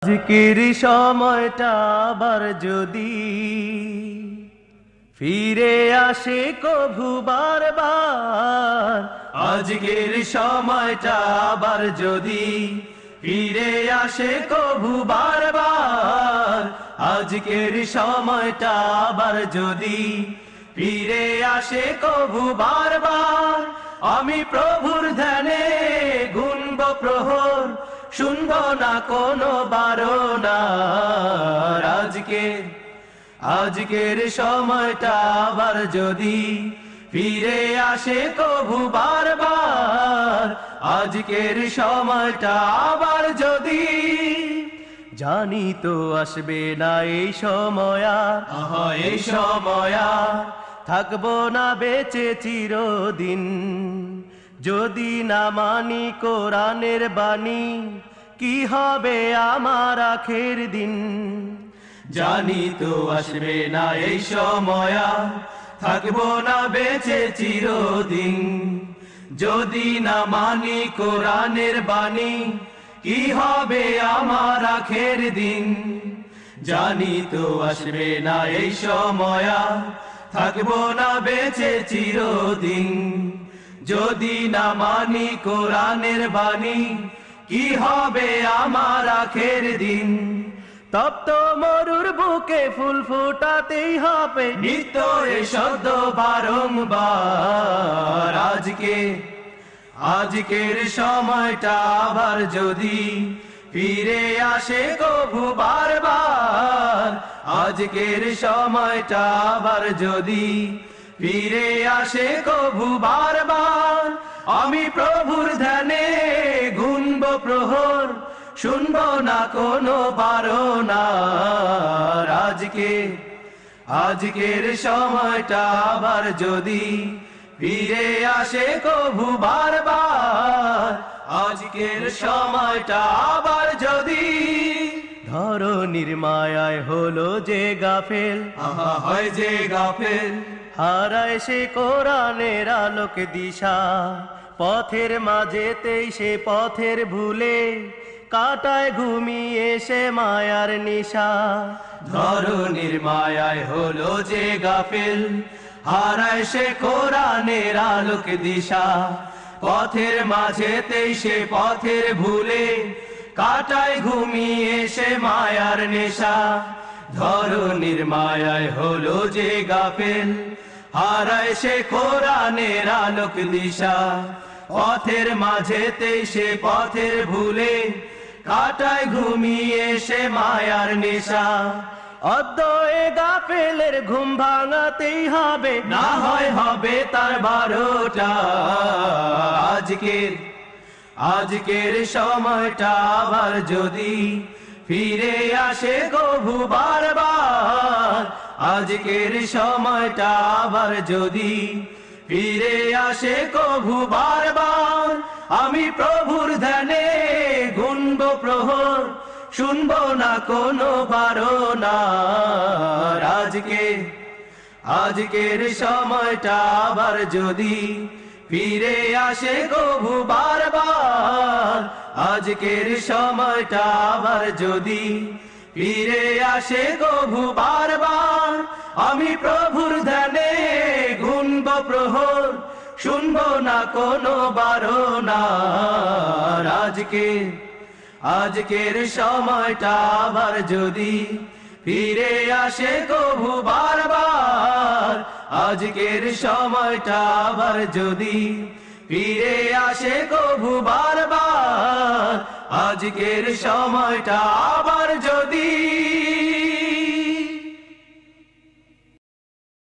আজকের সময়টা আবার যদি ফিরে আসে কভু বারবার, আজকের সময়টা আবার যদি ফিরে আসে কভু বারবার, আজকের সময়টা আবার যদি ফিরে আসে কভু বারবার, আমি প্রভুর ধ্যানে গুনব প্রহর, শুনব না কোনো বারণা। আজকের সময়টা আবার যদি ফিরে আসে কভু বারবার, আজকের সময়টা আবার যদি, জানি তো আসবে না এই সময় আর, এই সময় আর থাকবো না বেঁচে চিরদিন, যদি না মানি কোরআনের বাণী, কি হবে আমার আখের দিন। জানি তো আসবে না এই সময় আর, থাকবো না বেঁচে চিরদিন, যদি না মানি কোরআনের বাণী, কি হবে আমার আখের দিন। জানি তো আসবে না এই সময় আর, থাকবো না বেঁচে চিরদিন, যদি না মানি কোরআনের বাণী, কি হবে আমার আখের দিন। তপ্ত মরুর বুকে ফুল ফুটাতেই হবে নিত্য এ শব্দ বারংবার। আজকের সময়টা আবার যদি ফিরে আসে কভু বারবার, আজকের সময়টা আবার যদি ফিরে আসে কভু বারবার, আমি প্রভুর ধ্যানে গুনব প্রহর, শুনব না কোনো বারণা। আজকের সময়টা আবার যদি ফিরে আসে কভু বারবার, আজকের সময়টা আবার যদি, ধরনীর মায়ায় হলো যে গাফেল, হয় যে গাফেল, হারায় সে কোরআনের আলোক দিশা, পথের মাঝেতেই সে পথের ভুলে কাটায় ঘুমিয়ে সে মায়ার নিশা। ধরনীর মায়ায় হলো যে গাফেল, হারায় সে কোরআনের আলোক দিশা, পথের মাঝেতেই সে পথের ভুলে কাটায় ঘুমিয়ে সে মায়ার নেশা। ধরনীর মায়ায় হলো যে গাফেল, হারায় সে কোরআনের আলোক দিশা, পথের মাঝেতেই সে পথের ভুলে কাটায় ঘুমিয়ে সে মায়ার নেশা। অদ্বয়ে গাফেলের ঘুম ভাঙাতেই হবে, না হয় হবে তার 12টা। আজকের সময়টা আবার যদি ফিরে আসে কভু বারবার, আজকের সময়টা আবার যদি ফিরে আসে কভু বারবার, আমি প্রভুর ধ্যানে গুনব প্রহর, শুনব না কোনো বারণা। আজকের সময়টা আবার যদি ফিরে আসে কভু বারবার, আজকের সময়টা আবার যদি ফিরে আসে কভু বারবার, আমি প্রভুর ধ্যানে গুনব প্রহর, শুনব না কোনো বারণা। আজকের সময়টা আবার যদি ফিরে আসে কভু বারবার, আজকের সময়টা আবার যদি ফিরে আসে কভু বারবার, আজকের সময়টা আবার যদি